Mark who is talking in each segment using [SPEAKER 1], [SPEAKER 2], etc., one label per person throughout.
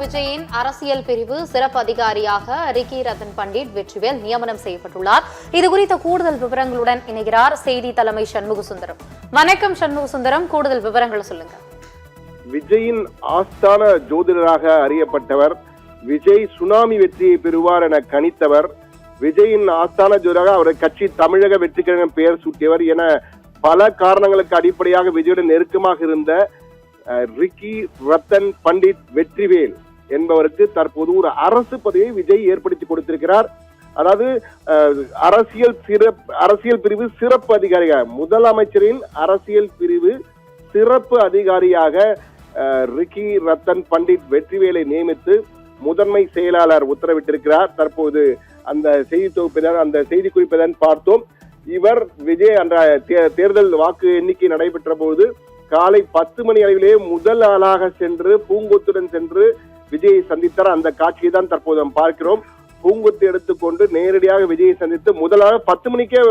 [SPEAKER 1] விஜயின் அரசியல் பிரிவு சிறப்பு அதிகாரியாக ரிக்கி ரத்தன் பண்டிட் வெற்றிவேல் நியமனம் செய்யப்பட்டுள்ளார். இது குறித்த கூடுதல் விவரங்களுடன் இணைகிறார் செய்தி தலைமை சண்முக சுந்தரம். வணக்கம் சண்முக சுந்தரம், கூடுதல் விவரங்களை சொல்லுங்க.
[SPEAKER 2] விஜயின் ஆஸ்தான ஜோதிடராக அறியப்பட்டவர், விஜய் சுனாமி வெற்றியை பெறுவார் என கணித்தவர், விஜயின் ஆஸ்தான ஜோதிடராக அவர் கட்சி தமிழக வெற்றிக்கழகம் பெயர் சூட்டியவர் என பல காரணங்களுக்கு அடிப்படையாக விஜயுடன் நெருக்கமாக இருந்த ரிக்கி ரத்தன் பண்டிட் வெற்றிவேல் என்பவருக்கு தற்போது ஒரு அரசு பதவியை விஜய் ஏற்படுத்தி கொடுத்திருக்கிறார். அதாவது அரசியல் பிரிவு சிறப்பு அதிகாரியாக, முதலமைச்சரின் அரசியல் பிரிவு சிறப்பு அதிகாரியாக ரிக்கி ரத்தன் பண்டிட் வெற்றிவேலை நியமித்து முதன்மை செயலாளர் உத்தரவிட்டிருக்கிறார். தற்போது அந்த செய்தி தொகுப்பினர் அந்த செய்தி குறிப்பை பார்த்தோம். இவர் விஜய் என்ற தேர்தல் வாக்கு எண்ணிக்கை நடைபெற்ற போது காலை 10 மணி அளவிலே முதல் ஆளாக சென்று பூங்கொத்துடன் சென்று விஜயை சந்தித்தார். அந்த காட்சியை தான் தற்போது நாம் பார்க்கிறோம். பூங்கொத்து எடுத்துக்கொண்டு நேரடியாக விஜயை சந்தித்து முதலாக 10 மணிக்கே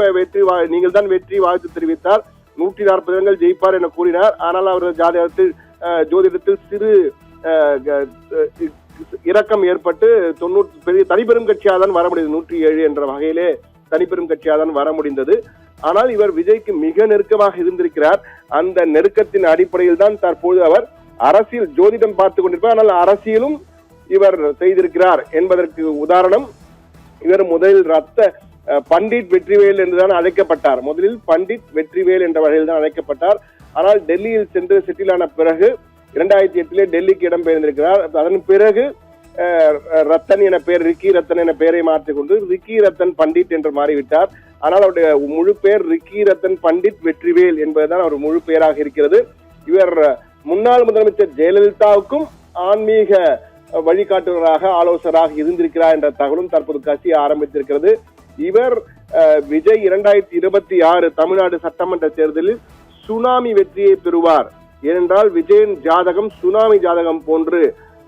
[SPEAKER 2] நீங்கள் தான் வெற்றி வாழ்த்து தெரிவித்தார். 140 இடங்கள் ஜெயிப்பார் என கூறினார். ஆனால் அவர் ஜோதிடத்தில் சிறு இறக்கம் ஏற்பட்டு 90 பெரிய தனிப்பெரும் கட்சியாக தான் வர முடிந்தது. 107 என்ற வகையிலே தனிப்பெரும் கட்சியாக தான் வர முடிந்தது. ஆனால் இவர் விஜய்க்கு மிக நெருக்கமாக இருந்திருக்கிறார். அந்த நெருக்கத்தின் அடிப்படையில் தான் தற்போது அவர் அரசியல் ஜோதிடம் பார்த்துக் கொண்டிருப்பார். ஆனால் அரசியலும் இவர் செய்திருக்கிறார் என்பதற்கு உதாரணம், இவர் முதலில் பண்டிட் வெற்றிவேல் என்றுதான் அழைக்கப்பட்டார். முதலில் பண்டிட் வெற்றிவேல் என்ற வகையில் தான் அழைக்கப்பட்டார். ஆனால் டெல்லியில் சென்று செட்டில் ஆன பிறகு 2008 டெல்லிக்கு இடம்பெயர்ந்திருக்கிறார். அதன் பிறகு ரத்தன் என பெயர், ரிக்கி ரத்தன் என பெயரை மாற்றிக்கொண்டு ரிக்கி ரத்தன் பண்டிட் என்று மாறிவிட்டார். ஆனால் அவருடைய முழு பெயர் ரிக்கி ரத்தன் பண்டிட் வெற்றிவேல் என்பதுதான் அவர் முழு பெயராக இருக்கிறது. இவர் முன்னாள் முதலமைச்சர் ஜெயலலிதாவுக்கும் ஆன்மீக வழிகாட்டுவராக, ஆலோசகராக இருந்திருக்கிறார் என்ற தகவலும் தற்போது கட்சி ஆரம்பித்திருக்கிறது. இவர் விஜய் 2026 தமிழ்நாடு சட்டமன்ற தேர்தலில் சுனாமி வெற்றியை பெறுவார். ஏனென்றால் விஜயின் ஜாதகம் சுனாமி ஜாதகம் போன்று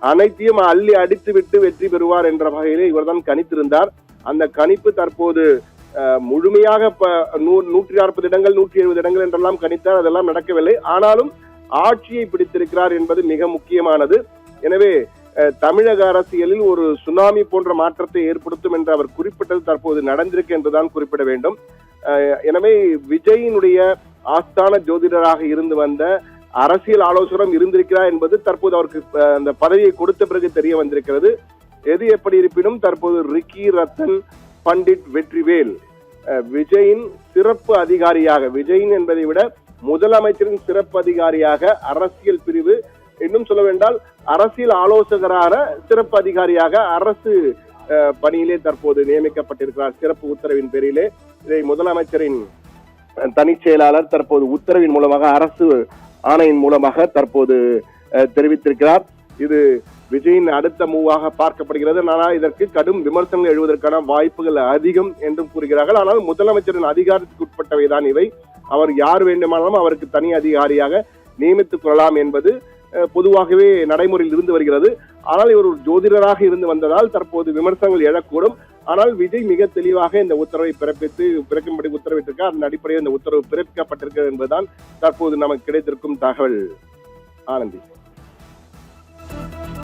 [SPEAKER 2] அனைத்தையும் அள்ளி அடித்து விட்டு வெற்றி பெறுவார் என்ற வகையிலே இவர்தான் கணித்திருந்தார். அந்த கணிப்பு தற்போது முழுமையாக 140 இடங்கள் 170 இடங்கள் என்றெல்லாம் கணித்தார். அதெல்லாம் நடக்கவில்லை. ஆனாலும் ஆட்சியை பிடித்திருக்கிறார் என்பது மிக முக்கியமானது. எனவே தமிழக அரசியலில் ஒரு சுனாமி போன்ற மாற்றத்தை ஏற்படுத்தும் என்று அவர் குறிப்பிட்டது தற்போது நடந்திருக்கு என்றுதான் குறிப்பிட வேண்டும். எனவே விஜயினுடைய ஆஸ்தான ஜோதிடராக இருந்து வந்த அரசியல் ஆலோசகரும் இருந்திருக்கிறார் என்பது தற்போது அவருக்கு அந்த பதவியை கொடுத்த பிறகு தெரிய வந்திருக்கிறது. எது எப்படி இருப்பினும் தற்போது ரிக்கி ரத்தன் பண்டிட் வெற்றிவேல் விஜயின் சிறப்பு அதிகாரியாக, விஜயின் என்பதை விட முதலமைச்சரின் சிறப்பு அதிகாரியாக அரசியல் பிரிவு, இன்னும் சொல்ல வேண்டால் அரசியல் ஆலோசகரான சிறப்பு அதிகாரியாக அரசு பணியிலே தற்போது நியமிக்கப்பட்டிருக்கிறார். சிறப்பு உத்தரவின் பேரிலே இதை முதலமைச்சரின் தனி செயலாளர் தற்போது உத்தரவின் மூலமாக, அரசு ஆணையின் மூலமாக தற்போது தெரிவித்திருக்கிறார். இது விஜயின் அடுத்த மூவாக பார்க்கப்படுகிறது. ஆனால் இதற்கு கடும் விமர்சனங்கள் எழுவதற்கான வாய்ப்புகள் அதிகம் என்றும் கூறுகிறார்கள். ஆனால் முதலமைச்சரின் அதிகாரத்துக்கு உட்பட்டவைதான் இவை. அவர் யார் வேண்டுமானாலும் அவருக்கு தனி அதிகாரியாக நியமித்துக் கொள்ளலாம் என்பது பொதுவாகவே நடைமுறையில் இருந்து வருகிறது. ஆனால் இவர் ஒரு ஜோதிடராக இருந்து வந்ததால் தற்போது விமர்சனங்கள் எழக்கூடும். ஆனால் விஜய் மிக தெளிவாக இந்த உத்தரவை பிறக்கும்படி உத்தரவிட்டிருக்கார். அதன் அடிப்படையில் இந்த உத்தரவு பிறப்பிக்கப்பட்டிருக்கிறது என்பதுதான் தற்போது நமக்கு கிடைத்திருக்கும் தகவல். ஆனந்தி.